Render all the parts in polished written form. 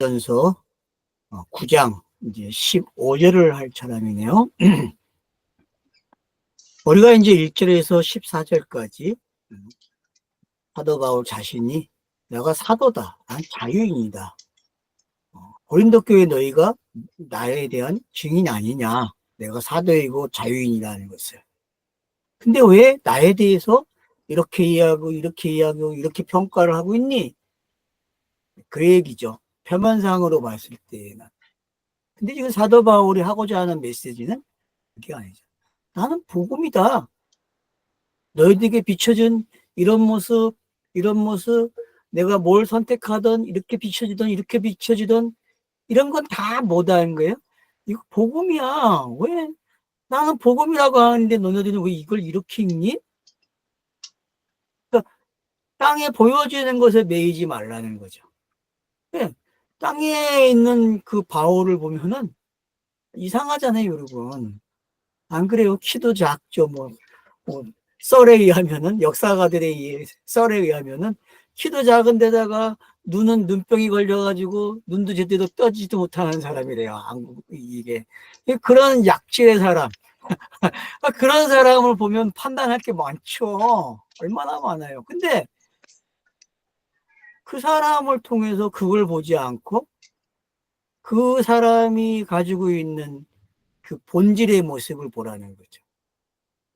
전서 9장 이제 15절을 할 사람이네요. 우리가 이제 1절에서 14절까지 사도 바울 자신이 내가 사도다, 난 자유인이다, 고린도 교회 너희가 나에 대한 증인 아니냐, 내가 사도이고 자유인이라는 것을. 근데 왜 나에 대해서 이렇게 이해하고 이렇게 이해하고 이렇게 평가를 하고 있니? 그 얘기죠. 표면상으로 봤을 때는. 근데 지금 사도 바울이 하고자 하는 메시지는 그게 아니죠. 나는 복음이다. 너희들에게 비춰준 이런 모습, 내가 뭘 선택하든 이렇게 비춰지든 이렇게 비춰지든 이런 건 다 못하는 거예요. 이거 복음이야. 왜 나는 복음이라고 하는데 너네들은 왜 이걸 이렇게 읽니? 그러니까 땅에 보여지는 것에 매이지 말라는 거죠. 네. 땅에 있는 그 바울을 보면은 이상하잖아요, 여러분. 안 그래요? 키도 작죠, 뭐 썰에 의하면은, 역사가들의 썰에 의하면은 키도 작은 데다가 눈은 눈병이 걸려가지고 눈도 제대로 떠지도 못하는 사람이래요. 이게 그런 약질의 사람, 그런 사람을 보면 판단할 게 많죠. 얼마나 많아요. 근데 그 사람을 통해서 그걸 보지 않고 그 사람이 가지고 있는 그 본질의 모습을 보라는 거죠.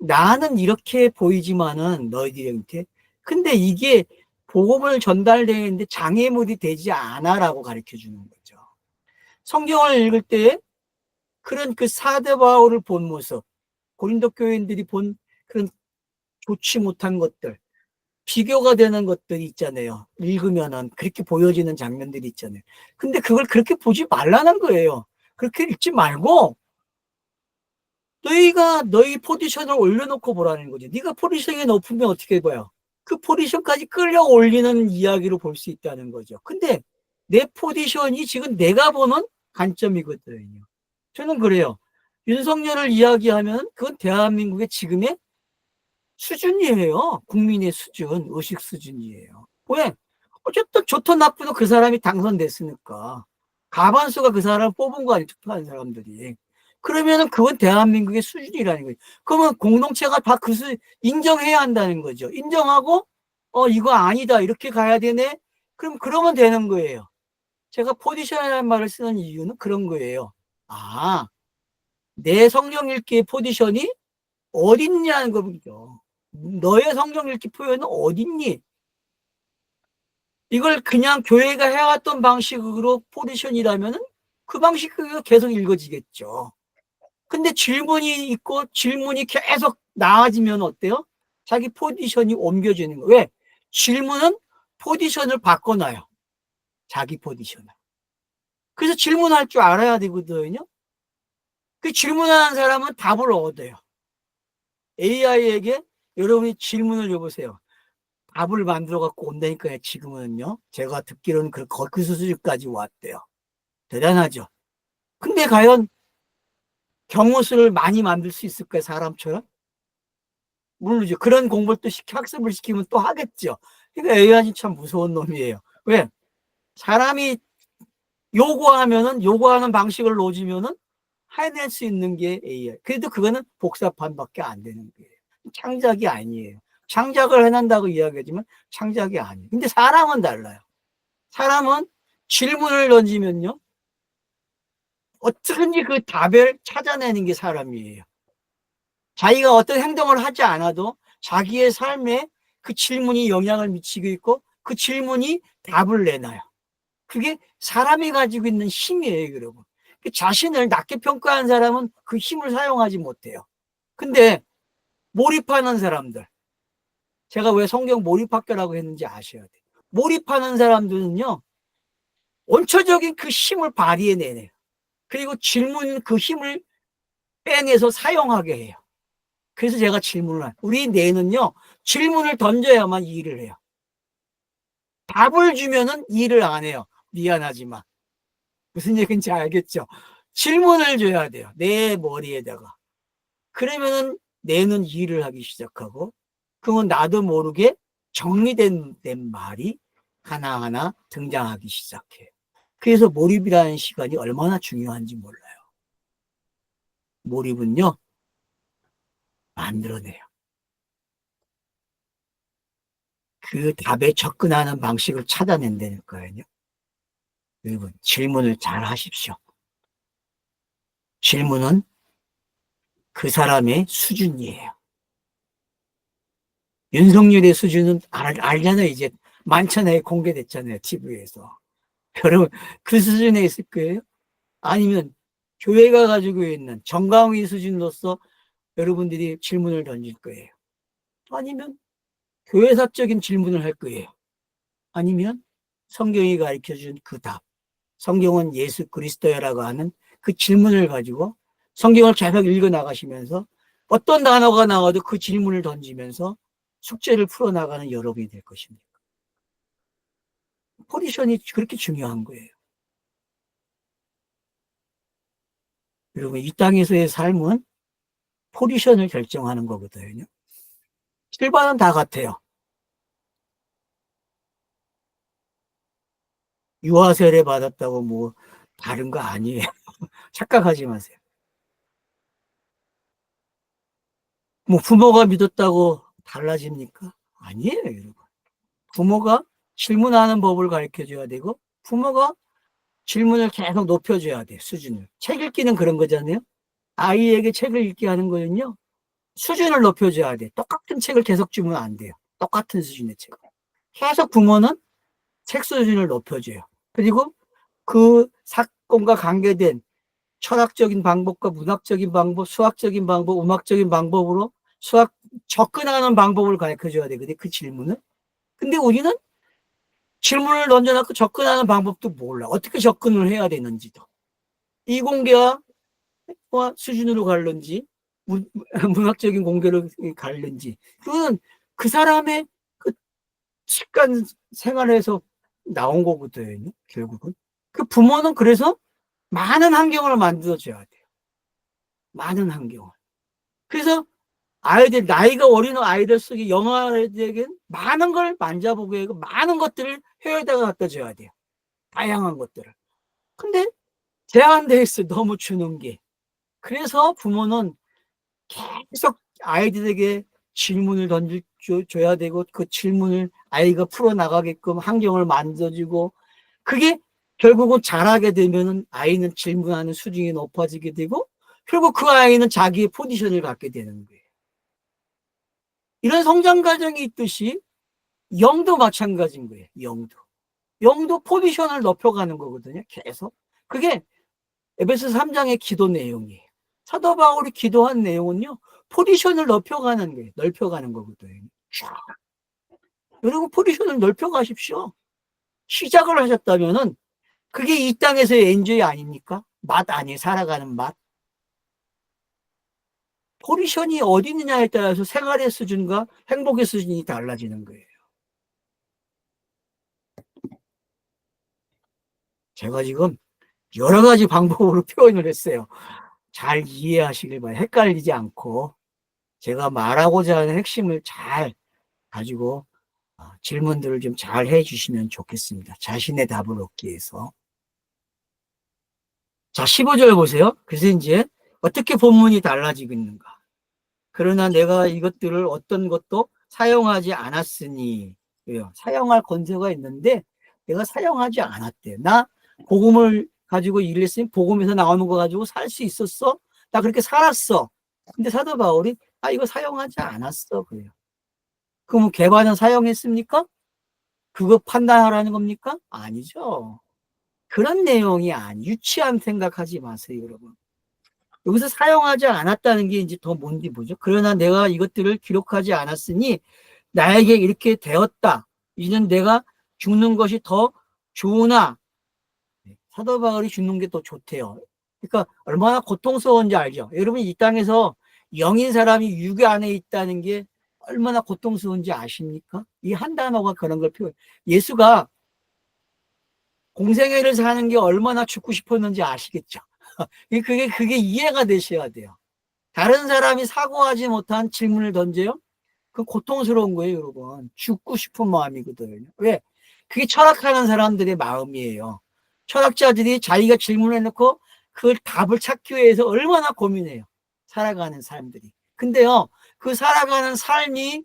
나는 이렇게 보이지만은 너희들한테, 근데 이게 복음을 전달되는데 장애물이 되지 않아라고 가르쳐 주는 거죠. 성경을 읽을 때 그런 그 사도 바울을 본 모습, 고린도 교인들이 본 그런 좋지 못한 것들, 비교가 되는 것들이 있잖아요. 읽으면은 그렇게 보여지는 장면들이 있잖아요. 근데 그걸 그렇게 보지 말라는 거예요. 그렇게 읽지 말고 너희가 너희 포지션을 올려놓고 보라는 거지. 네가 포지션이 높으면 어떻게 봐요? 그 포지션까지 끌어올리는 이야기로 볼 수 있다는 거죠. 근데 내 포지션이 지금 내가 보는 관점이거든요. 저는 그래요. 윤석열을 이야기하면 그건 대한민국의 지금의 수준이에요. 국민의 수준, 의식 수준이에요. 왜? 어쨌든 좋든 나쁘든 그 사람이 당선됐으니까. 과반수가 그 사람을 뽑은 거 아니에요, 투표한 사람들이. 그러면은 그건 대한민국의 수준이라는 거죠. 그러면 공동체가 다 그 인정해야 한다는 거죠. 인정하고, 이거 아니다, 이렇게 가야 되네? 그러면 되는 거예요. 제가 포지션이라는 말을 쓰는 이유는 그런 거예요. 아, 내 성경 읽기의 포지션이 어딨냐는 거죠. 너의 성경 읽기 표현은 어딨니? 이걸 그냥 교회가 해왔던 방식으로 포지션이라면 그 방식으로 계속 읽어지겠죠. 근데 질문이 있고 질문이 계속 나아지면 어때요? 자기 포지션이 옮겨지는 거예요. 왜? 질문은 포지션을 바꿔놔요. 자기 포지션을. 그래서 질문할 줄 알아야 되거든요. 그 질문하는 사람은 답을 얻어요. AI에게 여러분이 질문을 해보세요. 답을 만들어 갖고 온다니까요. 지금은요. 제가 듣기로는 그 수준까지 왔대요. 대단하죠. 근데 과연 경우수를 많이 만들 수 있을까요? 사람처럼? 모르죠. 그런 공부를 또 학습을 시키면 또 하겠죠. 그러니까 AI는 참 무서운 놈이에요. 왜? 사람이 요구하는 방식을 놓으면은 해낼 수 있는 게 AI. 그래도 그거는 복사판밖에 안 되는 거예요. 창작이 아니에요. 창작을 해낸다고 이야기하지만 창작이 아니에요. 근데 사람은 달라요. 사람은 질문을 던지면요, 어떻게든지 그 답을 찾아내는 게 사람이에요. 자기가 어떤 행동을 하지 않아도 자기의 삶에 그 질문이 영향을 미치고 있고 그 질문이 답을 내놔요. 그게 사람이 가지고 있는 힘이에요, 여러분. 자신을 낮게 평가한 사람은 그 힘을 사용하지 못해요. 근데 몰입하는 사람들, 제가 왜 성경 몰입학교라고 했는지 아셔야 돼요. 몰입하는 사람들은요, 원초적인 그 힘을 발휘해내네요. 그리고 질문 그 힘을 빼내서 사용하게 해요. 그래서 제가 질문을 우리 뇌는요, 질문을 던져야만 일을 해요. 답을 주면은 일을 안 해요. 미안하지만. 무슨 얘기인지 알겠죠? 질문을 줘야 돼요. 내 머리에다가. 그러면은 뇌는 일을 하기 시작하고, 그러면 나도 모르게 정리된 말이 하나하나 등장하기 시작해요. 그래서 몰입이라는 시간이 얼마나 중요한지 몰라요. 몰입은요, 만들어내요. 그 답에 접근하는 방식을 찾아낸다는 거예요. 여러분, 질문을 잘 하십시오. 질문은 그 사람의 수준이에요. 윤석열의 수준은 알잖아요. 이제 만천하에 공개됐잖아요. TV에서. 여러분, 그 수준에 있을 거예요? 아니면 교회가 가지고 있는 정강의 수준으로서 여러분들이 질문을 던질 거예요? 아니면 교회사적인 질문을 할 거예요? 아니면 성경이 가르쳐준 그 답, 성경은 예수 그리스도야라고 하는 그 질문을 가지고 성경을 계속 읽어 나가시면서 어떤 단어가 나와도 그 질문을 던지면서 숙제를 풀어나가는 여러분이 될 것입니다. 포지션이 그렇게 중요한 거예요. 여러분, 이 땅에서의 삶은 포지션을 결정하는 거거든요. 실반은 다 같아요. 유아 세례 받았다고 뭐 다른 거 아니에요. 착각하지 마세요. 뭐 부모가 믿었다고 달라집니까? 아니에요, 여러분. 부모가 질문하는 법을 가르쳐 줘야 되고, 부모가 질문을 계속 높여줘야 돼, 수준을. 책 읽기는 그런 거잖아요. 아이에게 책을 읽게 하는 거는요, 수준을 높여줘야 돼. 똑같은 책을 계속 주면 안 돼요. 똑같은 수준의 책을. 계속 부모는 책 수준을 높여줘요. 그리고 그 사건과 관계된 철학적인 방법과 문학적인 방법, 수학적인 방법, 음악적인 방법으로 접근하는 방법을 가르쳐 줘야 되거든요. 그 질문을. 근데 우리는 질문을 던져놓고 접근하는 방법도 몰라. 어떻게 접근을 해야 되는지도. 이공계와 수준으로 갈는지, 문학적인 공개로 갈는지. 그건 그 사람의 그 습관 생활에서 나온 거거든요. 결국은. 그 부모는 그래서 많은 환경을 만들어줘야 돼요. 많은 환경을. 그래서 아이들, 나이가 어린 아이들 속에 영아들에게 많은 걸 만져보게 하고 많은 것들을 해외에다가 갖다 줘야 돼요. 다양한 것들을. 근데 제한돼 있어, 너무 주는 게. 그래서 부모는 계속 아이들에게 질문을 던져줘야 되고 그 질문을 아이가 풀어나가게끔 환경을 만들어주고 그게 결국은 잘하게 되면은 아이는 질문하는 수준이 높아지게 되고 결국 그 아이는 자기의 포지션을 갖게 되는 거예요. 이런 성장 과정이 있듯이 영도 마찬가지인 거예요. 영도 포지션을 높여가는 거거든요. 계속. 그게 에베소 3장의 기도 내용이에요. 사도 바울이 기도한 내용은요. 포지션을 넓혀가는 거예요. 넓혀가는 거거든요. 여러분 포지션을 넓혀가십시오. 시작을 하셨다면은 그게 이 땅에서의 엔조이 아닙니까? 맛 아니에요. 살아가는 맛. 포지션이 어디 있느냐에 따라서 생활의 수준과 행복의 수준이 달라지는 거예요. 제가 지금 여러 가지 방법으로 표현을 했어요. 잘 이해하시길 바라요. 헷갈리지 않고 제가 말하고자 하는 핵심을 잘 가지고 질문들을 좀 잘 해주시면 좋겠습니다. 자신의 답을 얻기 위해서. 자, 15절 보세요. 그래서 이제 어떻게 본문이 달라지고 있는가. 그러나 내가 이것들을 어떤 것도 사용하지 않았으니, 왜요? 사용할 권세가 있는데 내가 사용하지 않았대요. 나 복음을 가지고 일했으니 복음에서 나오는 거 가지고 살 수 있었어? 나 그렇게 살았어. 근데 사도 바울이 이거 사용하지 않았어. 그래요. 그럼 개반은 사용했습니까? 그거 판단하라는 겁니까? 아니죠. 그런 내용이 유치한 생각하지 마세요, 여러분. 여기서 사용하지 않았다는 게 이제 더 뭔지 보죠. 그러나 내가 이것들을 기록하지 않았으니 나에게 이렇게 되었다. 이제는 내가 죽는 것이 더 좋으나 사도 바울이 죽는 게 더 좋대요. 그러니까 얼마나 고통스러운지 알죠. 여러분 이 땅에서 영인 사람이 육의 안에 있다는 게 얼마나 고통스러운지 아십니까? 이 한 단어가 그런 걸 표현. 예수가 공생애를 사는 게 얼마나 죽고 싶었는지 아시겠죠? 그게 이해가 되셔야 돼요. 다른 사람이 사고하지 못한 질문을 던져요? 그 고통스러운 거예요, 여러분. 죽고 싶은 마음이거든요. 왜? 그게 철학하는 사람들의 마음이에요. 철학자들이 자기가 질문해놓고 그 답을 찾기 위해서 얼마나 고민해요. 살아가는 사람들이. 근데요, 그 살아가는 삶이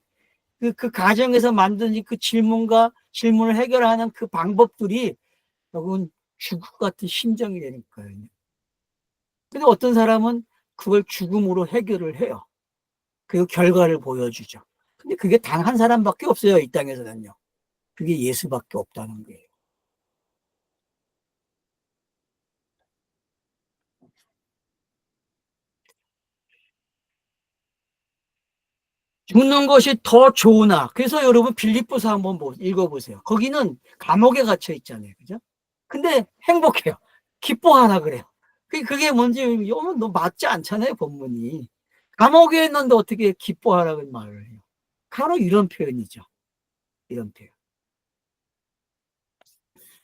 그 가정에서 만든 그 질문을 해결하는 그 방법들이 결국은 죽음 같은 심정이 되니까요. 근데 어떤 사람은 그걸 죽음으로 해결을 해요. 그리고 결과를 보여주죠. 근데 그게 단 한 사람밖에 없어요, 이 땅에서는요. 그게 예수밖에 없다는 거예요. 죽는 것이 더 좋으나. 그래서 여러분 빌립보서 한번 읽어보세요. 거기는 감옥에 갇혀 있잖아요. 그죠? 근데 행복해요. 기뻐하라 그래요. 그게 뭔지, 너 맞지 않잖아요, 본문이. 감옥에 있는데 어떻게 기뻐하라고 말을 해요. 바로 이런 표현이죠. 이런 표현.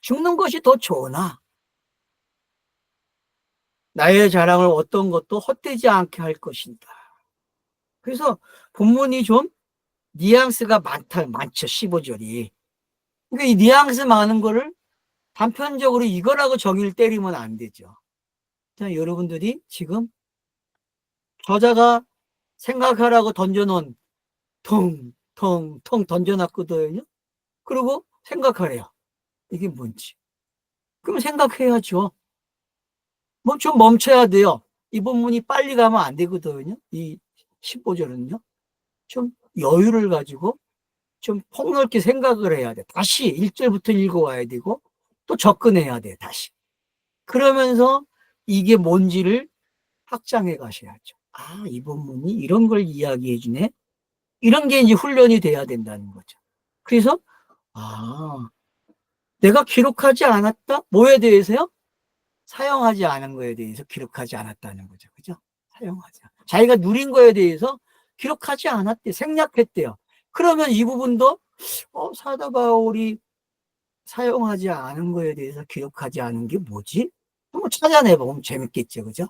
죽는 것이 더 좋으나 나의 자랑을 어떤 것도 헛되지 않게 할 것이다. 그래서 본문이 좀 뉘앙스가 많죠, 15절이. 그러니까 이 뉘앙스 많은 거를 단편적으로 이거라고 정의를 때리면 안 되죠. 자, 여러분들이 지금 저자가 생각하라고 던져놓은 텅텅텅 던져놨거든요. 그리고 생각하래요. 이게 뭔지. 그럼 생각해야죠. 뭐 좀 멈춰야 돼요. 이 본문이 빨리 가면 안 되거든요. 이 15절은요. 좀 여유를 가지고 좀 폭넓게 생각을 해야 돼. 다시 1절부터 읽어와야 되고 또 접근해야 돼. 다시. 그러면서 이게 뭔지를 확장해 가셔야죠. 아, 이 본문이 이런 걸 이야기해 주네. 이런 게 이제 훈련이 돼야 된다는 거죠. 그래서 아, 내가 기록하지 않았다? 뭐에 대해서요? 사용하지 않은 거에 대해서 기록하지 않았다는 거죠. 그죠? 사용하지 않. 자기가 누린 거에 대해서 기록하지 않았대. 생략했대요. 그러면 이 부분도 사도 바울이 사용하지 않은 거에 대해서 기록하지 않은 게 뭐지? 한번 찾아내보면 재밌겠죠. 그죠?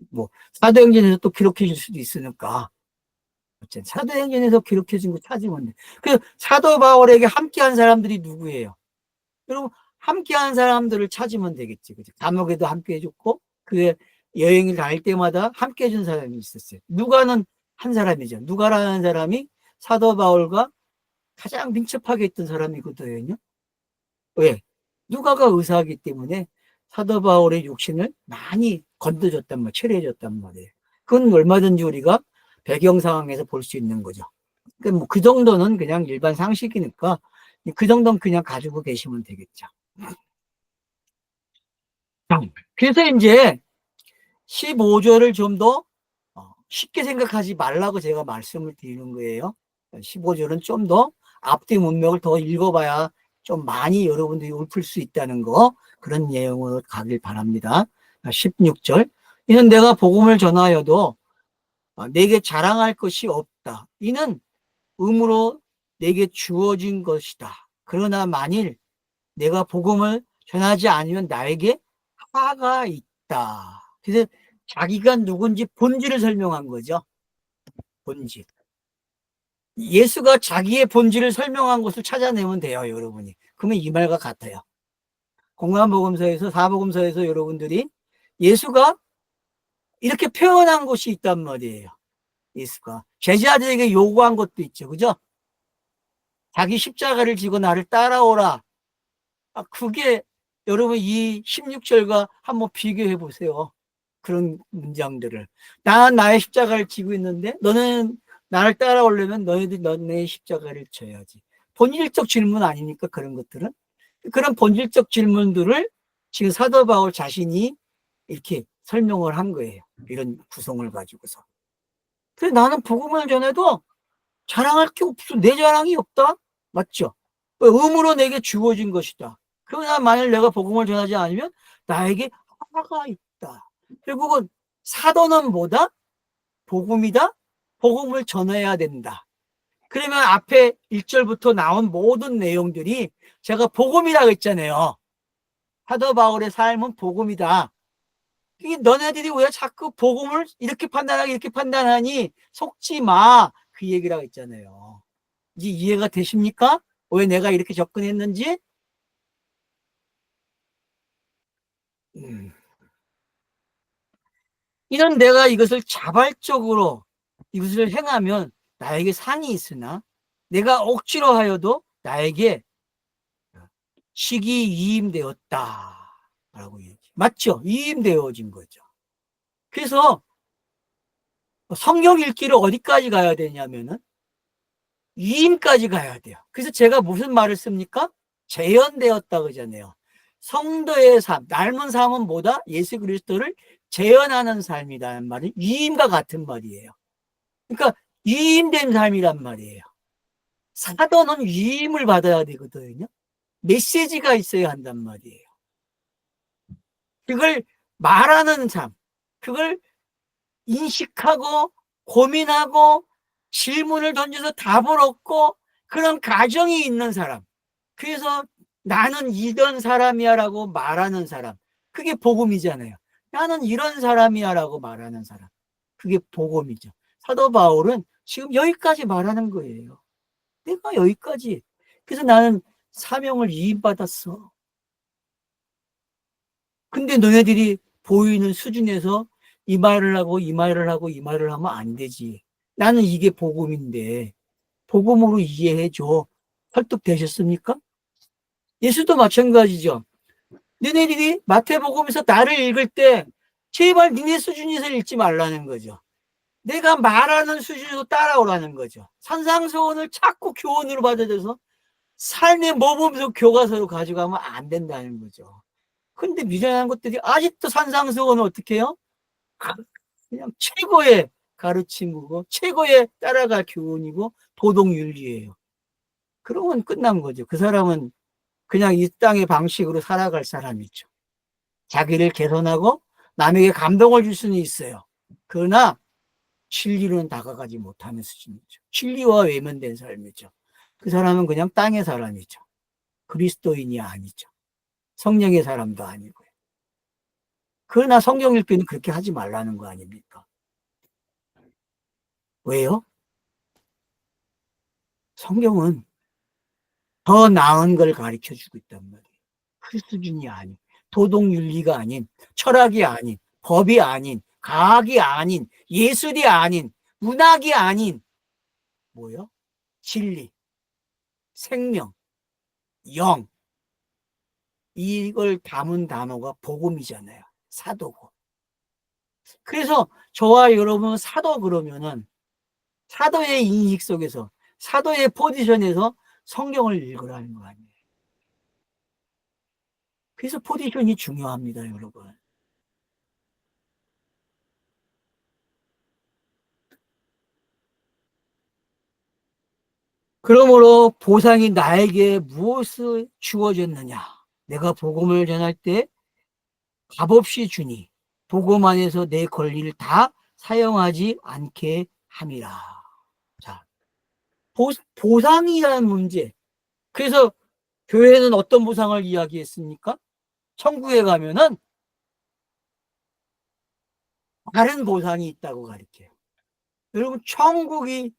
뭐 사도행전에서 또 기록해 줄 수도 있으니까. 어쨌든 사도행전에서 기록해 준 거 찾으면 돼. 그 사도 바울에게 함께한 사람들이 누구예요? 여러분, 함께한 사람들을 찾으면 되겠지. 그죠? 감옥에도 함께 해줬고, 그 여행을 다닐 때마다 함께 해준 사람이 있었어요. 누가는 한 사람이죠. 누가라는 사람이 사도 바울과 가장 민첩하게 했던 사람이거든요. 왜? 누가가 의사이기 때문에 사도 바울의 육신을 많이 건드렸단 말이에요. 체리해줬단 말이에요. 그건 얼마든지 우리가 배경 상황에서 볼 수 있는 거죠. 그러니까 뭐그 정도는 그냥 일반 상식이니까 그 정도는 그냥 가지고 계시면 되겠죠. 그래서 이제 15절을 좀 더 쉽게 생각하지 말라고 제가 말씀을 드리는 거예요. 15절은 좀 더 앞뒤 문맥을 더 읽어봐야 좀 많이 여러분들이 읊을 수 있다는 거, 그런 내용으로 가길 바랍니다. 16절. 이는 내가 복음을 전하여도 내게 자랑할 것이 없다. 이는 의무로 내게 주어진 것이다. 그러나 만일 내가 복음을 전하지 않으면 나에게 화가 있다. 그래서 자기가 누군지 본질을 설명한 거죠. 본질. 예수가 자기의 본질을 설명한 것을 찾아내면 돼요, 여러분이. 그러면 이 말과 같아요. 공관복음서에서, 사복음서에서 여러분들이 예수가 이렇게 표현한 것이 있단 말이에요. 예수가 제자들에게 요구한 것도 있죠. 그죠? 자기 십자가를 지고 나를 따라오라. 그게 여러분 이 16절과 한번 비교해 보세요. 그런 문장들을. 난 나의 십자가를 지고 있는데 너는 나를 따라오려면 너네의 십자가를 져야지. 본질적 질문 아닙니까? 그런 것들은. 그런 본질적 질문들을 지금 사도 바울 자신이 이렇게 설명을 한 거예요. 이런 구성을 가지고서. 그래서 나는 복음을 전해도 자랑할 게 없어. 내 자랑이 없다? 맞죠? 의무로 내게 주어진 것이다. 그러나 만일 내가 복음을 전하지 않으면 나에게 화가 있다. 결국은 사도는 뭐다? 복음이다? 복음을 전해야 된다. 그러면 앞에 1절부터 나온 모든 내용들이 제가 복음이라고 했잖아요. 사도 바울의 삶은 복음이다. 이게 너네들이 왜 자꾸 복음을 이렇게 판단하고 이렇게 판단하니 속지 마. 그 얘기라고 했잖아요. 이제 이해가 되십니까? 왜 내가 이렇게 접근했는지? 음. 이런 내가 이것을 자발적으로 이것을 행하면 나에게 상이 있으나 내가 억지로 하여도 나에게 식이 이임되었다라고 얘기. 맞죠? 이임되어진 거죠. 그래서 성경 읽기를 어디까지 가야 되냐면은 이임까지 가야 돼요. 그래서 제가 무슨 말을 씁니까? 재현되었다 그러잖아요. 성도의 삶, 닮은 삶은 뭐다? 예수 그리스도를 재현하는 삶이라는 말이 이임과 같은 말이에요. 그러니까 위임된 삶이란 말이에요. 사도는 위임을 받아야 되거든요. 메시지가 있어야 한단 말이에요. 그걸 말하는 삶, 그걸 인식하고 고민하고 질문을 던져서 답을 얻고 그런 가정이 있는 사람. 그래서 나는 이런 사람이야 라고 말하는 사람. 그게 복음이잖아요. 나는 이런 사람이야 라고 말하는 사람. 그게 복음이죠. 사도 바울은 지금 여기까지 말하는 거예요. 내가 여기까지. 그래서 나는 사명을 이임받았어. 근데 너네들이 보이는 수준에서 이 말을 하고 이 말을 하고 이 말을 하면 안 되지. 나는 이게 복음인데 복음으로 이해해줘. 설득되셨습니까? 예수도 마찬가지죠. 너네들이 마태복음에서 나를 읽을 때 제발 니네 수준에서 읽지 말라는 거죠. 내가 말하는 수준으로 따라오라는 거죠. 산상수훈을 자꾸 교훈으로 받아들여서 삶의 모범적 교과서로 가져가면 안 된다는 거죠. 근데 미련한 것들이 아직도 산상수훈은 어떻게 해요? 그냥 최고의 가르침이고 최고의 따라갈 교훈이고 도덕윤리예요. 그러면 끝난 거죠. 그 사람은 그냥 이 땅의 방식으로 살아갈 사람이죠. 자기를 개선하고 남에게 감동을 줄 수는 있어요. 그러나 진리로는 다가가지 못하는 수준이죠. 진리와 외면된 삶이죠. 그 사람은 그냥 땅의 사람이죠. 그리스도인이 아니죠. 성령의 사람도 아니고요. 그러나 성경 읽기는 그렇게 하지 말라는 거 아닙니까? 왜요? 성경은 더 나은 걸 가르쳐 주고 있단 말이에요. 그 수준이 아닌, 도덕윤리가 아닌, 철학이 아닌, 법이 아닌, 과학이 아닌, 예술이 아닌, 문학이 아닌, 뭐요? 진리, 생명, 영, 이걸 담은 단어가 복음이잖아요. 사도고. 그래서 저와 여러분은 사도 그러면은 사도의 인식 속에서 사도의 포지션에서 성경을 읽으라는 거 아니에요. 그래서 포지션이 중요합니다, 여러분. 그러므로 보상이 나에게 무엇을 주어졌느냐? 내가 복음을 전할 때 값없이 주니 복음 안에서 내 권리를 다 사용하지 않게 함이라. 자, 보상이라는 문제. 그래서 교회는 어떤 보상을 이야기했습니까? 천국에 가면은 다른 보상이 있다고 가르쳐요. 여러분, 천국이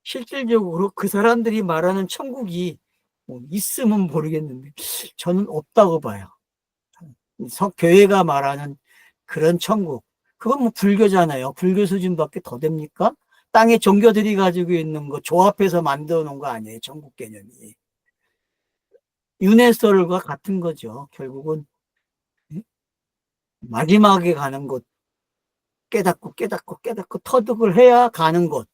실질적으로 그 사람들이 말하는 천국이 뭐 있으면 모르겠는데 저는 없다고 봐요. 교회가 말하는 그런 천국. 그건 뭐 불교잖아요. 불교 수준밖에 더 됩니까? 땅에 종교들이 가지고 있는 거 조합해서 만들어 놓은 거 아니에요. 천국 개념이. 유네스코과 같은 거죠. 결국은 마지막에 가는 곳, 깨닫고 깨닫고 깨닫고 터득을 해야 가는 곳.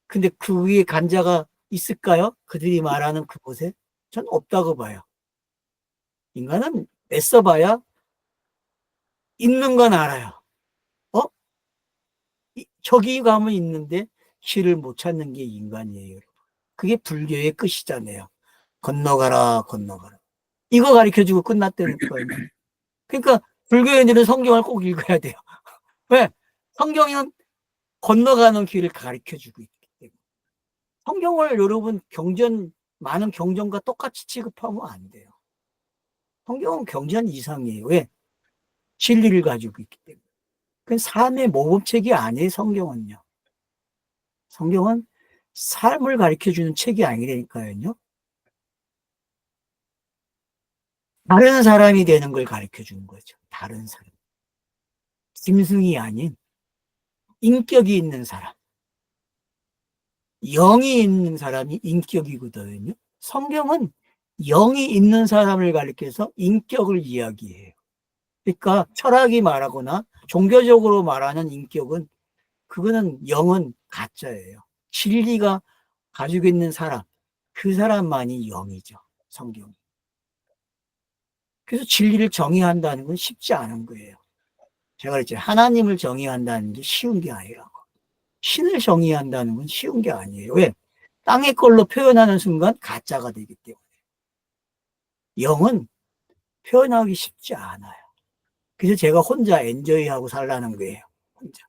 근데 그 위에 간자가 있을까요? 그들이 말하는 그곳에? 전 없다고 봐요. 인간은 애써봐야 있는 건 알아요. 어? 저기 가면 있는데 길을 못 찾는 게 인간이에요. 그게 불교의 끝이잖아요. 건너가라, 건너가라. 이거 가르쳐주고 끝났다니까요. 그러니까 불교인들은 성경을 꼭 읽어야 돼요. 왜? 성경은 건너가는 길을 가르쳐주고 있기 때문에. 성경을 여러분 많은 경전과 똑같이 취급하면 안 돼요. 성경은 경전 이상이에요. 왜? 진리를 가지고 있기 때문에. 그 삶의 모범책이 아니에요, 성경은요. 성경은 삶을 가르쳐주는 책이 아니라니까요. 다른 사람이 되는 걸 가르쳐 주는 거죠. 다른 사람. 짐승이 아닌 인격이 있는 사람. 영이 있는 사람이 인격이거든요. 성경은 영이 있는 사람을 가리켜서 인격을 이야기해요. 그러니까 철학이 말하거나 종교적으로 말하는 인격은 그거는 영은 가짜예요. 진리가 가지고 있는 사람, 그 사람만이 영이죠. 성경이. 그래서 진리를 정의한다는 건 쉽지 않은 거예요. 제가 그랬죠. 하나님을 정의한다는 게 쉬운 게 아니라고. 신을 정의한다는 건 쉬운 게 아니에요. 왜? 땅의 걸로 표현하는 순간 가짜가 되기 때문에. 영은 표현하기 쉽지 않아요. 그래서 제가 혼자 엔조이하고 살라는 거예요. 혼자.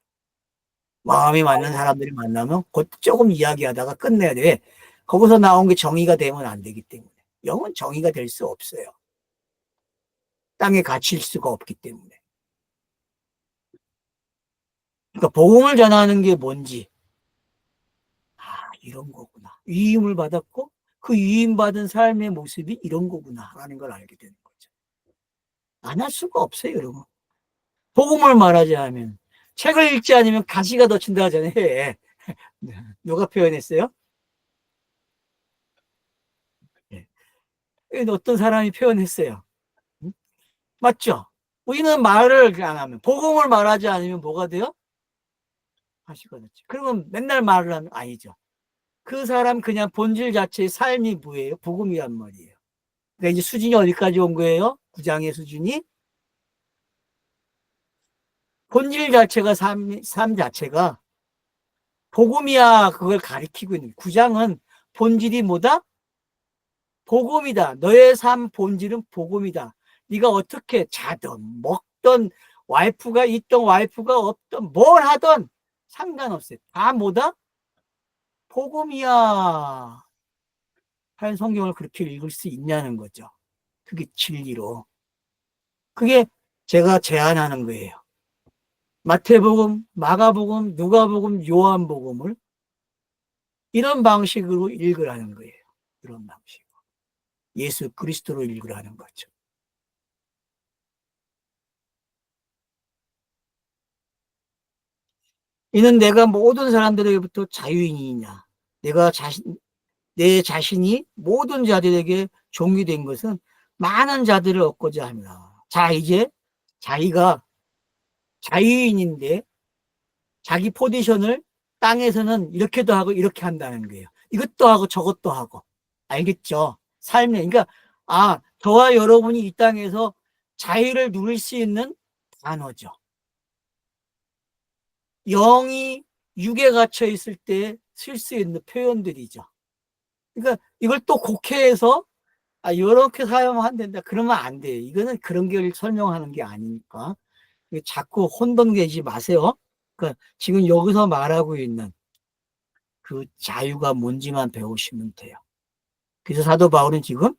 마음이 맞는 사람들이 만나면 곧 조금 이야기하다가 끝내야 돼. 왜? 거기서 나온 게 정의가 되면 안 되기 때문에. 영은 정의가 될 수 없어요. 땅에 갇힐 수가 없기 때문에. 그러니까 복음을 전하는 게 뭔지, 아, 이런 거구나. 위임을 받았고 그 위임받은 삶의 모습이 이런 거구나 라는 걸 알게 되는 거죠. 안 할 수가 없어요, 여러분. 복음을 말하지 않으면, 책을 읽지 않으면 가시가 덮친다 하잖아요. 누가 표현했어요? 예. 어떤 사람이 표현했어요. 맞죠? 우리는 말을 안 하면, 복음을 말하지 않으면 뭐가 돼요? 가시가 덮지. 그러면 맨날 말을 하면 아니죠. 그 사람 그냥 본질 자체의 삶이 뭐예요? 복음이란 말이에요. 그러니까 이제 수준이 어디까지 온 거예요? 구장의 수준이? 본질 자체가 삶 자체가 복음이야. 그걸 가리키고 있는. 구장은 본질이 뭐다? 복음이다. 너의 삶 본질은 복음이다. 네가 어떻게 자든 먹든 와이프가 있던 와이프가 없던 뭘 하든 상관없어요. 다 뭐다? 복음이야. 하는 성경을 그렇게 읽을 수 있냐는 거죠. 그게 진리로. 그게 제가 제안하는 거예요. 마태복음, 마가복음, 누가복음, 요한복음을 이런 방식으로 읽으라는 거예요. 이런 방식으로. 예수 그리스도로 읽으라는 거죠. 이는 내가 모든 사람들에게부터 자유인이냐. 내가 내 자신이 모든 자들에게 종이 된 것은 많은 자들을 얻고자 합니다. 자, 이제 자기가 자유인인데 자기 포지션을 땅에서는 이렇게도 하고 이렇게 한다는 거예요. 이것도 하고 저것도 하고. 알겠죠? 삶에. 그러니까, 아, 저와 여러분이 이 땅에서 자유를 누릴 수 있는 단어죠. 영이 육에 갇혀 있을 때 쓸 수 있는 표현들이죠. 그러니까 이걸 또 곡해해서 아, 이렇게 사용하면 안 된다. 그러면 안 돼요. 이거는 그런 걸 설명하는 게 아니니까. 자꾸 혼돈되지 마세요. 그러니까 지금 여기서 말하고 있는 그 자유가 뭔지만 배우시면 돼요. 그래서 사도 바울은 지금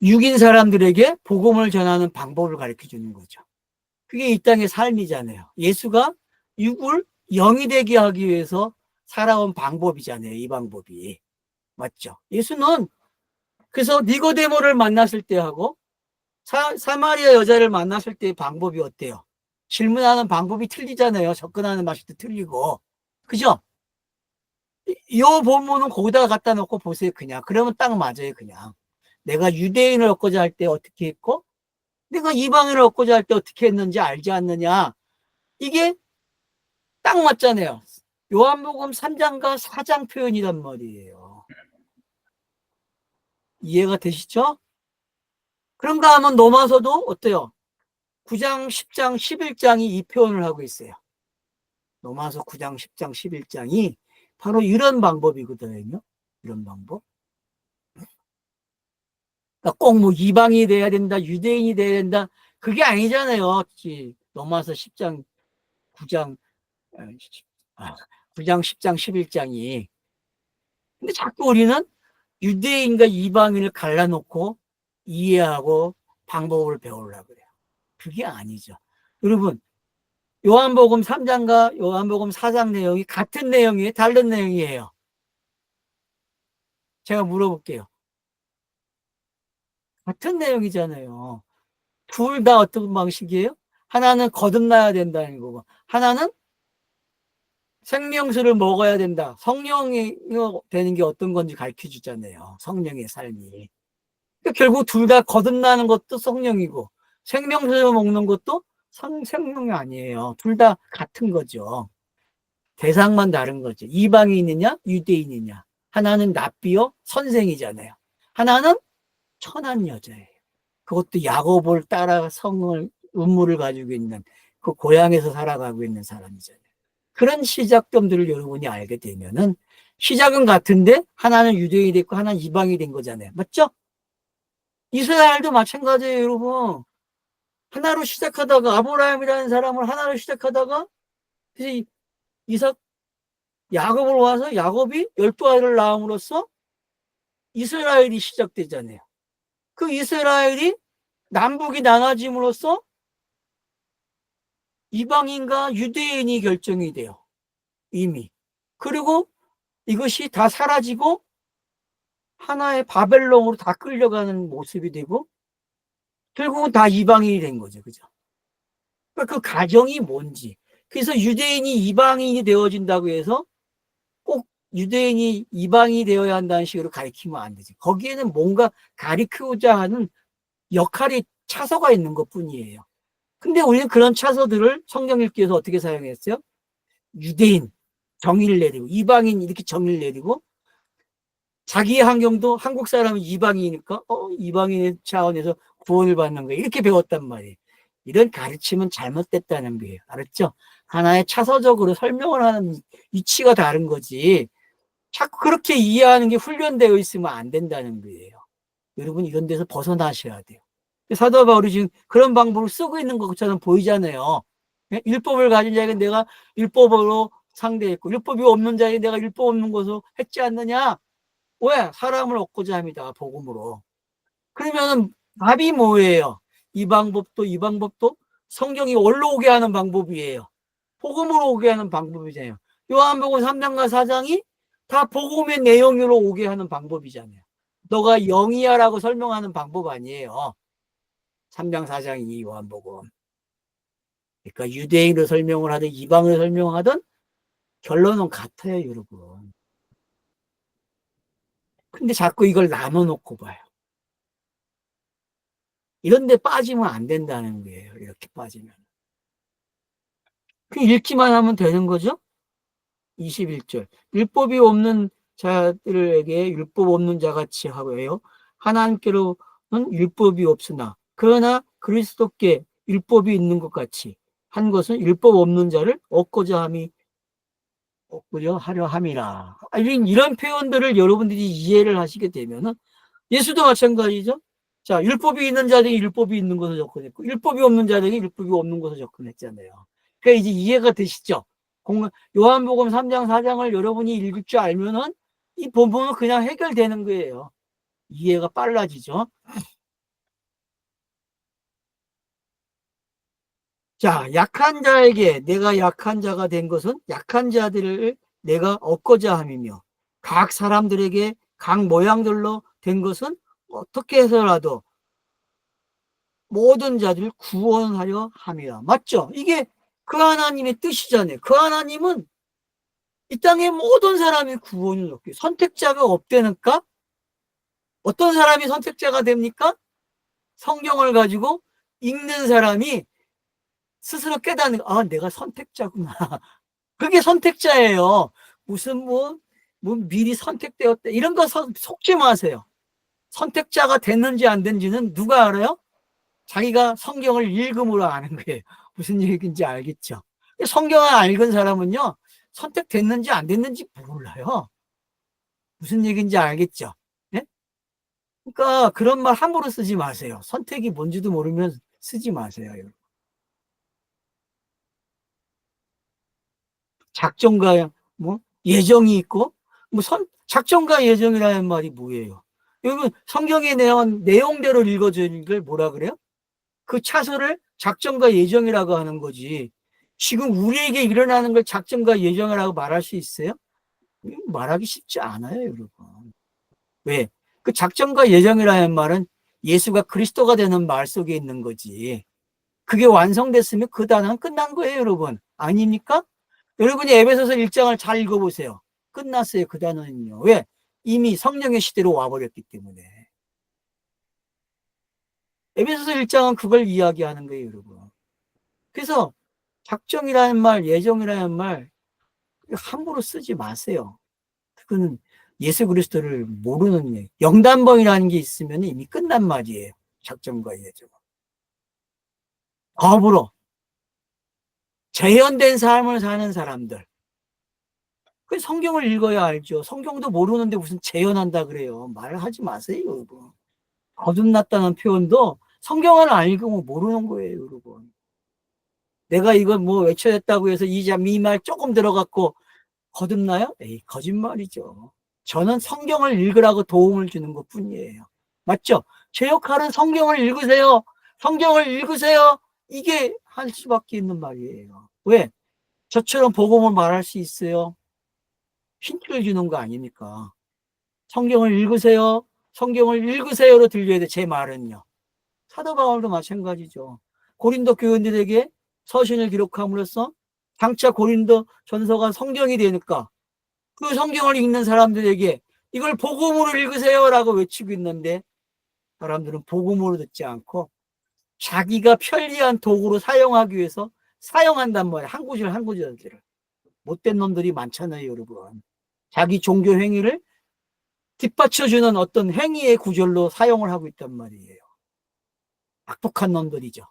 육인 사람들에게 복음을 전하는 방법을 가르쳐 주는 거죠. 그게 이 땅의 삶이잖아요. 예수가 육을 영이 되게 하기 위해서 살아온 방법이잖아요. 이 방법이. 맞죠? 예수는 그래서 니고데모를 만났을 때 하고 사마리아 여자를 만났을 때의 방법이 어때요? 질문하는 방법이 틀리잖아요. 접근하는 방식도 틀리고. 그죠? 이 본문은 거기다가 갖다 놓고 보세요. 그냥. 그러면 딱 맞아요. 그냥. 내가 유대인을 얻고자 할 때 어떻게 했고 내가 이방인을 얻고자 할 때 어떻게 했는지 알지 않느냐. 이게 딱 맞잖아요. 요한복음 3장과 4장 표현이란 말이에요. 이해가 되시죠? 그런가 하면 넘어서도 어때요? 9장, 10장, 11장이 이 표현을 하고 있어요. 로마서 9장, 10장, 11장이 바로 이런 방법이거든요. 이런 방법. 그러니까 꼭 뭐 이방이 돼야 된다, 유대인이 돼야 된다. 그게 아니잖아요. 로마서 10장, 9장, 9장, 10장, 11장이. 근데 자꾸 우리는 유대인과 이방인을 갈라놓고 이해하고 방법을 배우려고 그래요. 그게 아니죠. 여러분, 요한복음 3장과 요한복음 4장 내용이 같은 내용이에요? 다른 내용이에요? 제가 물어볼게요. 같은 내용이잖아요. 둘 다 어떤 방식이에요? 하나는 거듭나야 된다는 거고, 하나는 생명수를 먹어야 된다. 성령이 되는 게 어떤 건지 가르쳐 주잖아요. 성령의 삶이. 그러니까 결국 둘 다 거듭나는 것도 성령이고, 생명수를 먹는 것도 생명이 아니에요. 둘 다 같은 거죠. 대상만 다른 거죠. 이방인이냐, 유대인이냐. 하나는 랍비요, 선생이잖아요. 하나는 천한 여자예요. 그것도 야곱을 따라 음모를 가지고 있는 그 고향에서 살아가고 있는 사람이잖아요. 그런 시작점들을 여러분이 알게 되면은 시작은 같은데 하나는 유대인이 됐고 하나는 이방이 된 거잖아요. 맞죠? 이스라엘도 마찬가지예요, 여러분. 하나로 시작하다가 아브라함이라는 사람을 하나로 시작하다가 이제 이삭 야곱을 와서 야곱이 12아들을 낳음으로써 이스라엘이 시작되잖아요. 그 이스라엘이 남북이 나눠짐으로써 이방인과 유대인이 결정이 돼요. 이미. 그리고 이것이 다 사라지고 하나의 바벨론으로 다 끌려가는 모습이 되고 결국은 다 이방인이 된 거죠. 그죠? 그러니까 그 가정이 뭔지. 그래서 유대인이 이방인이 되어진다고 해서 꼭 유대인이 이방인이 되어야 한다는 식으로 가르치면 안 되지. 거기에는 뭔가 가르치고자 하는 역할이 차서가 있는 것 뿐이에요. 근데 우리는 그런 차서들을 성경 읽기에서 어떻게 사용했어요? 유대인 정의를 내리고 이방인 이렇게 정의를 내리고 자기의 환경도 한국 사람은 이방이니까 이방인의 차원에서 구원을 받는 거예요. 이렇게 배웠단 말이에요. 이런 가르침은 잘못됐다는 거예요. 알았죠? 하나의 차서적으로 설명을 하는 위치가 다른 거지. 자꾸 그렇게 이해하는 게 훈련되어 있으면 안 된다는 거예요. 여러분 이런 데서 벗어나셔야 돼요. 사도 바울이 지금 그런 방법을 쓰고 있는 것처럼 보이잖아요. 율법을 가진 자에게 내가 율법으로 상대했고 율법이 없는 자에게 내가 율법 없는 것으로 했지 않느냐. 왜? 사람을 얻고자 합니다. 복음으로. 그러면 답이 뭐예요? 이 방법도 성경이 원로 오게 하는 방법이에요. 복음으로 오게 하는 방법이잖아요. 요한복음 3장과 4장이 다 복음의 내용으로 오게 하는 방법이잖아요. 너가 영이야라고 설명하는 방법 아니에요. 3장 4장이 요한복음. 그러니까 유대인으로 설명을 하든 이방으로 설명하든 결론은 같아요, 여러분. 근데 자꾸 이걸 나눠놓고 봐요. 이런 데 빠지면 안 된다는 거예요. 이렇게 빠지면. 그냥 읽기만 하면 되는 거죠? 21절. 율법이 없는 자들에게 율법 없는 자같이 하고요. 하나님께로는 율법이 없으나 그러나 그리스도께 율법이 있는 것 같이 한 것은 율법 없는 자를 얻고자 하려 함이라. 이런 표현들을 여러분들이 이해를 하시게 되면은 예수도 마찬가지죠. 자, 율법이 있는 자들이 율법이 있는 것을 접근했고 율법이 없는 자들이 율법이 없는 것을 접근했잖아요. 그러니까 이제 이해가 되시죠? 요한복음 3장 4장을 여러분이 읽을 줄 알면은 이 본문은 그냥 해결되는 거예요. 이해가 빨라지죠. 자, 약한 자에게 내가 약한 자가 된 것은 약한 자들을 내가 얻고자 함이며 각 사람들에게 각 모양들로 된 것은 어떻게 해서라도 모든 자들을 구원하려 함이라. 맞죠? 이게 그 하나님의 뜻이잖아요. 그 하나님은 이 땅의 모든 사람이 구원을 얻기. 선택자가 없다니까? 어떤 사람이 선택자가 됩니까? 성경을 가지고 읽는 사람이 스스로 깨닫는, 내가 선택자구나. 그게 선택자예요. 무슨 미리 선택되었다. 이런 거 속지 마세요. 선택자가 됐는지 안 됐는지는 누가 알아요? 자기가 성경을 읽음으로 아는 거예요. 무슨 얘기인지 알겠죠? 성경을 읽은 사람은요, 선택됐는지 안 됐는지 몰라요. 무슨 얘기인지 알겠죠? 네? 그러니까 그런 말 함부로 쓰지 마세요. 선택이 뭔지도 모르면 쓰지 마세요. 작정과 예정이 있고 작정과 예정이라는 말이 뭐예요? 여러분 성경의 내용대로 읽어주는 걸 뭐라 그래요? 그 차서를 작정과 예정이라고 하는 거지. 지금 우리에게 일어나는 걸 작정과 예정이라고 말할 수 있어요? 말하기 쉽지 않아요, 여러분. 왜? 그 작정과 예정이라는 말은 예수가 그리스도가 되는 말 속에 있는 거지. 그게 완성됐으면 그 단어는 끝난 거예요, 여러분. 아닙니까? 여러분이 에베소서 1장을 잘 읽어보세요. 끝났어요, 그 단어는요. 왜? 이미 성령의 시대로 와버렸기 때문에. 에베소서 1장은 그걸 이야기하는 거예요, 여러분. 그래서 작정이라는 말, 예정이라는 말 함부로 쓰지 마세요. 그거는 예수 그리스도를 모르는 얘기. 영단번이라는 게 있으면 이미 끝난 말이에요. 작정과 예정. 더불어 재현된 삶을 사는 사람들. 그 성경을 읽어야 알죠. 성경도 모르는데 무슨 재현한다 그래요. 말하지 마세요, 여러분. 거듭났다는 표현도 성경을 안 읽으면 모르는 거예요, 여러분. 내가 이걸 뭐 외쳐냈다고 해서 이말 조금 들어갔고 거듭나요? 에이, 거짓말이죠. 저는 성경을 읽으라고 도움을 주는 것 뿐이에요. 맞죠? 제 역할은 성경을 읽으세요. 성경을 읽으세요. 이게 할 수밖에 있는 말이에요. 왜? 저처럼 복음을 말할 수 있어요. 힌트를 주는 거 아닙니까? 성경을 읽으세요. 성경을 읽으세요로 들려야 돼, 제 말은요. 사도 바울도 마찬가지죠. 고린도 교인들에게 서신을 기록함으로써 장차 고린도 전서가 성경이 되니까 그 성경을 읽는 사람들에게 이걸 복음으로 읽으세요라고 외치고 있는데 사람들은 복음으로 듣지 않고 자기가 편리한 도구로 사용하기 위해서 사용한단 말이에요. 한 구절 한 구절들을. 못된 놈들이 많잖아요, 여러분. 자기 종교 행위를 뒷받쳐주는 어떤 행위의 구절로 사용을 하고 있단 말이에요. 악독한 놈들이죠.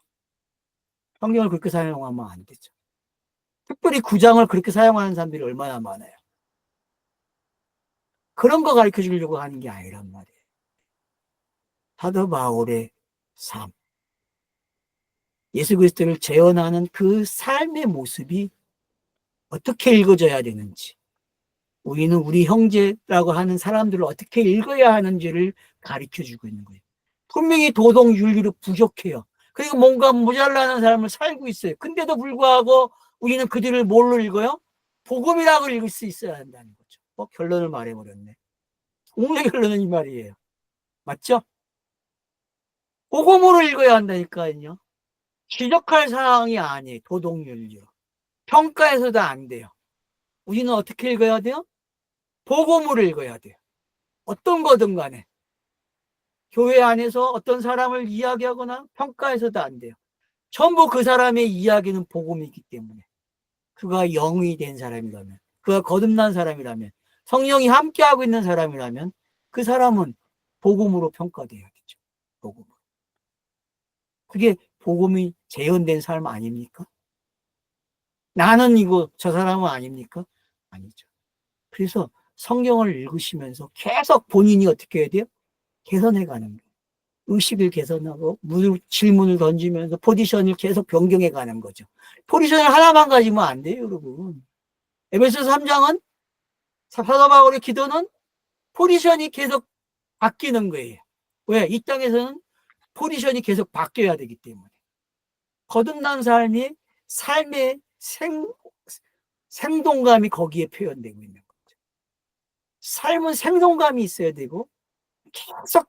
성경을 그렇게 사용하면 안 되죠. 특별히 구장을 그렇게 사용하는 사람들이 얼마나 많아요. 그런 거 가르쳐 주려고 하는 게 아니란 말이에요. 사도 바울의 삶, 예수 그리스도를 재현하는 그 삶의 모습이 어떻게 읽어져야 되는지, 우리는 우리 형제라고 하는 사람들을 어떻게 읽어야 하는지를 가르쳐 주고 있는 거예요. 분명히 도덕 윤리로 부족해요. 그리고 뭔가 모자라는 삶을 살고 있어요. 근데도 불구하고 우리는 그들을 뭘로 읽어요? 복음이라고 읽을 수 있어야 한다는 거죠. 결론을 말해버렸네. 오늘의 결론은 이 말이에요. 맞죠? 복음으로 읽어야 한다니까요. 지적할 사항이 아니에요. 도덕윤리로. 평가해서도 안 돼요. 우리는 어떻게 읽어야 돼요? 복음으로 읽어야 돼요. 어떤 거든 간에. 교회 안에서 어떤 사람을 이야기하거나 평가해서도 안 돼요. 전부 그 사람의 이야기는 복음이기 때문에. 그가 영이 된 사람이라면, 그가 거듭난 사람이라면, 성령이 함께하고 있는 사람이라면 그 사람은 복음으로 평가돼야겠죠. 복음으로. 그게 복음이 재현된 삶 아닙니까? 나는 이거 저 사람은 아닙니까? 아니죠. 그래서 성경을 읽으시면서 계속 본인이 어떻게 해야 돼요? 개선해 가는 거예요. 의식을 개선하고 질문을 던지면서 포지션을 계속 변경해 가는 거죠. 포지션을 하나만 가지면 안 돼요, 여러분. 에베소서 3장은 사도 바울의 기도는 포지션이 계속 바뀌는 거예요. 왜? 이 땅에서는 포지션이 계속 바뀌어야 되기 때문에. 거듭난 삶의 생동감이 거기에 표현되고 있는 거죠. 삶은 생동감이 있어야 되고 계속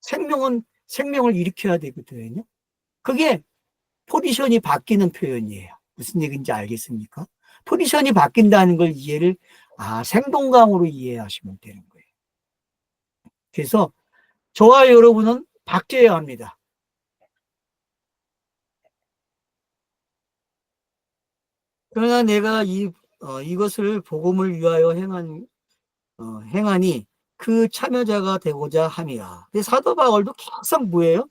생명을 일으켜야 되거든요. 그게 포지션이 바뀌는 표현이에요. 무슨 얘기인지 알겠습니까? 포지션이 바뀐다는 걸 생동감으로 이해하시면 되는 거예요. 그래서 저와 여러분은 바뀌어야 합니다. 그러나 내가 이것을 복음을 위하여 행하니 그 참여자가 되고자 함이라. 사도 바울도 계속 뭐예요?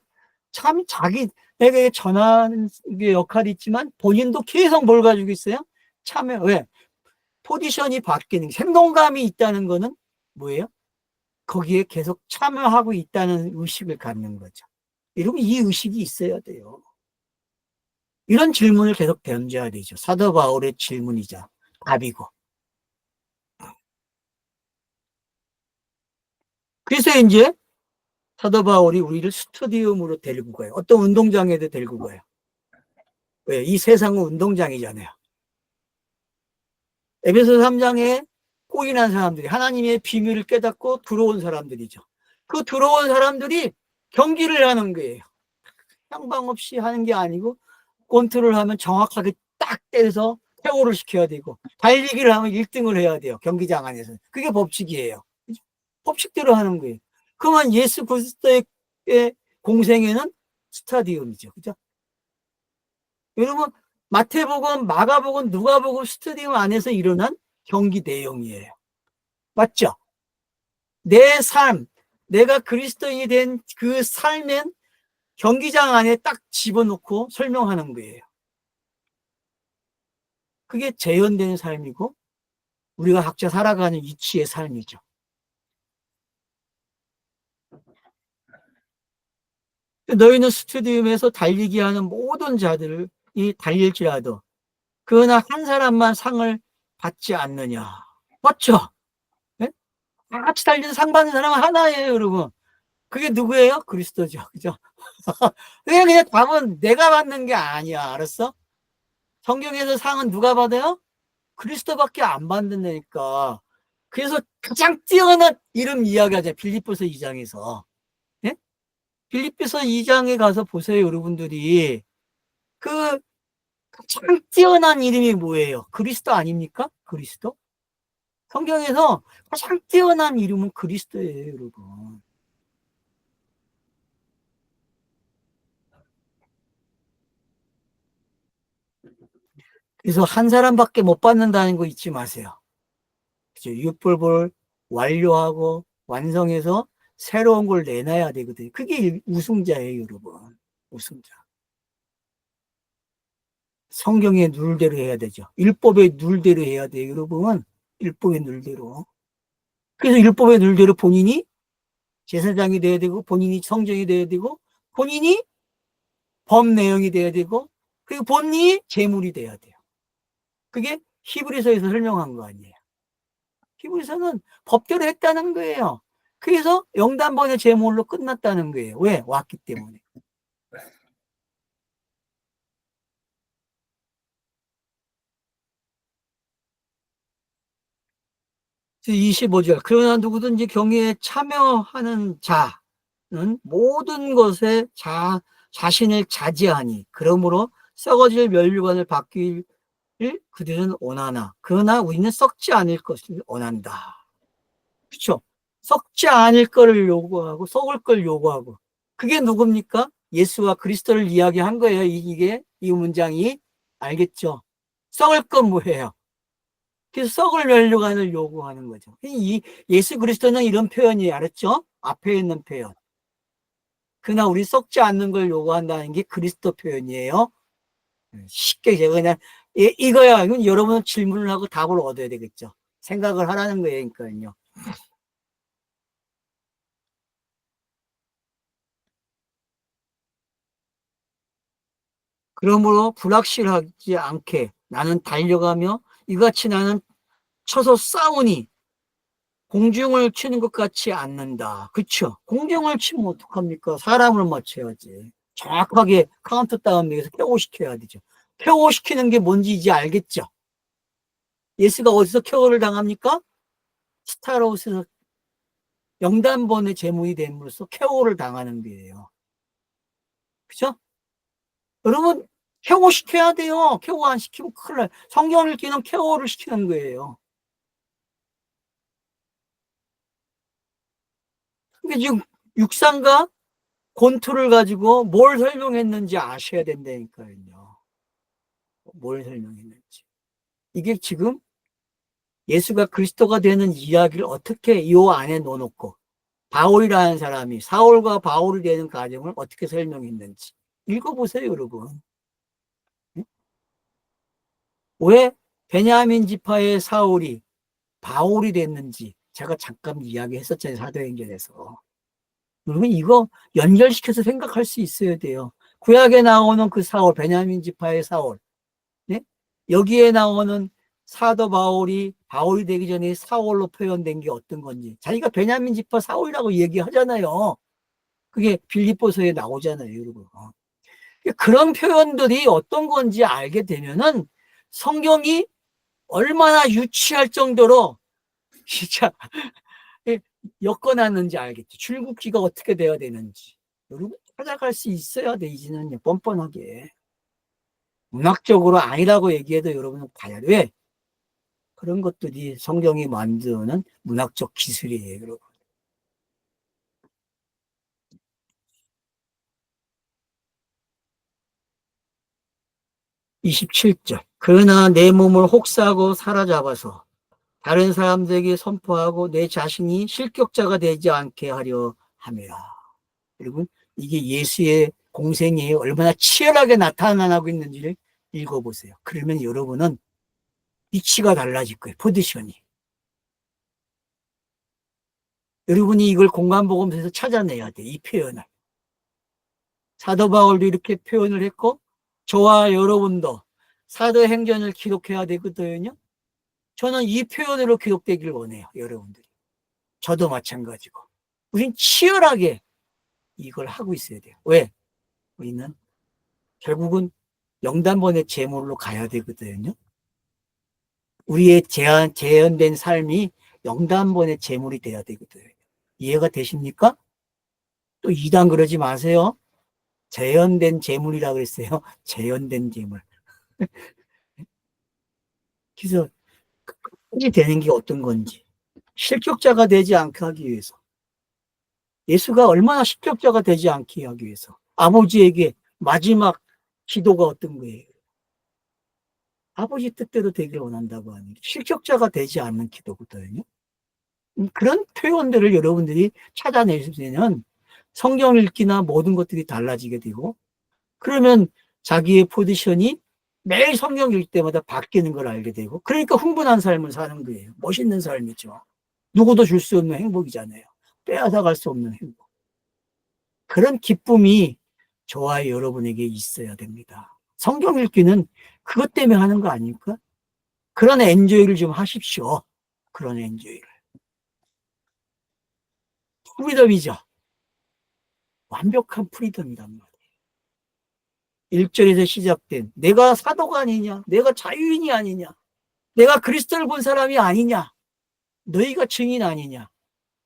참 자기에게 전하는 역할이 있지만 본인도 계속 뭘 가지고 있어요? 참여. 왜? 포지션이 바뀌는 생동감이 있다는 거는 뭐예요? 거기에 계속 참여하고 있다는 의식을 갖는 거죠. 여러분 이 의식이 있어야 돼요. 이런 질문을 계속 던져야 되죠. 사도 바울의 질문이자 답이고. 그래서 이제 사도 바울이 우리를 스터디움으로 데리고 가요. 어떤 운동장에도 데리고 가요. 왜? 이 세상은 운동장이잖아요. 에베소 3장에 꼬인한 사람들이 하나님의 비밀을 깨닫고 들어온 사람들이죠. 그 들어온 사람들이 경기를 하는 거예요. 향방 없이 하는 게 아니고 권투를 하면 정확하게 딱 때려서 KO를 시켜야 되고 달리기를 하면 1등을 해야 돼요. 경기장 안에서. 그게 법칙이에요. 법칙대로 하는 거예요. 그러면 예수 그리스도의 공생애는 스타디움이죠. 그죠? 여러분 마태복음, 마가복음, 누가복음 스타디움 안에서 일어난 경기 내용이에요. 맞죠? 내 삶, 내가 그리스도인이 된 그 삶은 경기장 안에 딱 집어넣고 설명하는 거예요. 그게 재현된 삶이고 우리가 각자 살아가는 위치의 삶이죠. 너희는 스타디움에서 달리기 하는 모든 자들이 달릴지라도 그러나 한 사람만 상을 받지 않느냐. 맞죠? 네? 다 같이 달리는 상 받는 사람은 하나예요, 여러분. 그게 누구예요? 그리스도죠. 그죠? 그냥 답은 내가 받는 게 아니야. 알았어? 성경에서 상은 누가 받아요? 그리스도밖에 안 받는다니까. 그래서 가장 뛰어난 이름 이야기하자. 빌립보서 2장에서. 예? 빌립보서 2장에 가서 보세요, 여러분들이. 그 가장 뛰어난 이름이 뭐예요? 그리스도 아닙니까? 그리스도? 성경에서 가장 뛰어난 이름은 그리스도예요, 여러분. 그래서 한 사람밖에 못 받는다는 거 잊지 마세요. 그죠? 율법을 완료하고 완성해서 새로운 걸 내놔야 되거든요. 그게 우승자예요, 여러분. 우승자. 성경의 룰대로 해야 되죠. 율법의 룰대로 해야 돼요, 여러분. 율법의 룰대로. 그래서 율법의 룰대로 본인이 제사장이 돼야 되고, 본인이 성정이 돼야 되고, 본인이 법 내용이 돼야 되고, 그리고 본인이 제물이 돼야 돼요. 그게 히브리서에서 설명한 거 아니에요. 히브리서는 법대로 했다는 거예요. 그래서 영단번의 제물로 끝났다는 거예요. 왜? 왔기 때문에. 25절. 그러나 누구든지 경의에 참여하는 자는 모든 것에 자신을 자제하니 그러므로 썩어질 면류관을 받기를 그들은 원하나 그러나 우리는 썩지 않을 것을 원한다. 그렇죠? 썩지 않을 거를 요구하고 썩을 걸 요구하고 그게 누굽니까? 예수와 그리스도를 이야기한 거예요. 이게 이 문장이 알겠죠? 썩을 건 뭐예요? 그래서 썩을 면류관을 요구하는 거죠. 이 예수 그리스도는 이런 표현이 알았죠? 앞에 있는 표현. 그러나 우리 썩지 않는 걸 요구한다는 게 그리스도 표현이에요. 쉽게 제가 그냥 이거야. 이건 여러분은 질문을 하고 답을 얻어야 되겠죠. 생각을 하라는 거예요. 그러니까요. 그러므로 불확실하지 않게 나는 달려가며 이같이 나는 쳐서 싸우니 공중을 치는 것 같지 않는다. 그쵸? 공중을 치면 어떡합니까? 사람을 맞춰야지. 정확하게 카운트다운에서 KO 시켜야 되죠. KO 시키는 게 뭔지 이제 알겠죠? 예수가 어디서 KO를 당합니까? 스타로스에서 영단번의 제물이 됨으로써 KO를 당하는 거예요. 그죠? 여러분, KO 시켜야 돼요. KO 안 시키면 큰일 나요. 성경을 읽기는 KO를 시키는 거예요. 그러니까 지금 육상과 권투를 가지고 뭘 설명했는지 아셔야 된다니까요. 뭘 설명했는지. 이게 지금 예수가 그리스도가 되는 이야기를 어떻게 이 안에 넣어놓고 바울이라는 사람이 사울과 바울이 되는 과정을 어떻게 설명했는지 읽어보세요, 여러분. 왜 베냐민 지파의 사울이 바울이 됐는지 제가 잠깐 이야기했었잖아요, 사도행전에서. 여러분 이거 연결시켜서 생각할 수 있어야 돼요. 구약에 나오는 그 사울, 베냐민 지파의 사울, 네? 여기에 나오는 사도 바울이 되기 전에 사울로 표현된 게 어떤 건지 자기가 베냐민 지파 사울이라고 얘기하잖아요. 그게 빌립보서에 나오잖아요, 여러분. 그런 표현들이 어떤 건지 알게 되면은 성경이 얼마나 유치할 정도로 진짜 엮어놨는지 알겠죠. 출국기가 어떻게 돼야 되는지. 여러분 찾아갈 수 있어야 돼. 이제는 뻔뻔하게. 문학적으로 아니라고 얘기해도 여러분은 가야 돼. 왜? 그런 것들이 성경이 만드는 문학적 기술이에요, 여러분. 27절. 그러나 내 몸을 혹사하고 사로잡아서 다른 사람들에게 선포하고 내 자신이 실격자가 되지 않게 하려 함이라. 여러분, 이게 예수의 공생이 얼마나 치열하게 나타나고 있는지를 읽어보세요. 그러면 여러분은 위치가 달라질 거예요. 포지션이. 여러분이 이걸 공간복음서에서 찾아내야 돼. 이 표현을. 사도 바울도 이렇게 표현을 했고 저와 여러분도 사도행전을 기록해야 되거든요. 저는 이 표현으로 기록되길 원해요. 여러분들이. 저도 마찬가지고. 우린 치열하게 이걸 하고 있어야 돼요. 왜? 우리는 결국은 영단번의 제물로 가야 되거든요. 우리의 재현된 삶이 영단번의 제물이 돼야 되거든요. 이해가 되십니까? 또 이단 그러지 마세요. 재현된 제물이라고 그랬어요. 재현된 제물. 그래서 끝까지 되는 게 어떤 건지. 실격자가 되지 않게 하기 위해서. 예수가 얼마나 실격자가 되지 않게 하기 위해서. 아버지에게 마지막 기도가 어떤 거예요? 아버지 뜻대로 되길 원한다고 하는 게 실격자가 되지 않는 기도거든요. 그런 표현들을 여러분들이 찾아내시면 성경 읽기나 모든 것들이 달라지게 되고 그러면 자기의 포지션이 매일 성경 읽을 때마다 바뀌는 걸 알게 되고 그러니까 흥분한 삶을 사는 거예요. 멋있는 삶이죠. 누구도 줄 수 없는 행복이잖아요. 빼앗아갈 수 없는 행복. 그런 기쁨이 저와 여러분에게 있어야 됩니다. 성경 읽기는 그것 때문에 하는 거 아닙니까? 그런 엔조이를 좀 하십시오. 그런 엔조이를. 프리덤이죠. 완벽한 프리덤이란 말이에요. 1절에서 시작된 내가 사도가 아니냐? 내가 자유인이 아니냐? 내가 그리스도를 본 사람이 아니냐? 너희가 증인 아니냐?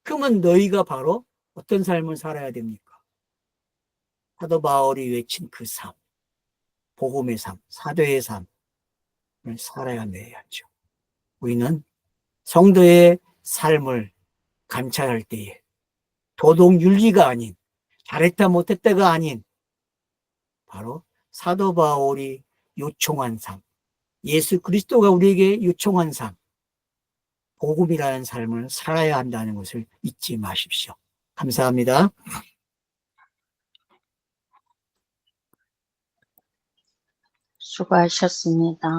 그러면 너희가 바로 어떤 삶을 살아야 됩니까? 사도 바울이 외친 그 삶, 복음의 삶, 사도의 삶을 살아야 내야죠. 우리는 성도의 삶을 감찰할 때에 도덕윤리가 아닌 잘했다 못했다가 아닌 바로 사도 바울이 요청한 삶, 예수 그리스도가 우리에게 요청한 삶, 복음이라는 삶을 살아야 한다는 것을 잊지 마십시오. 감사합니다. 수고하셨습니다.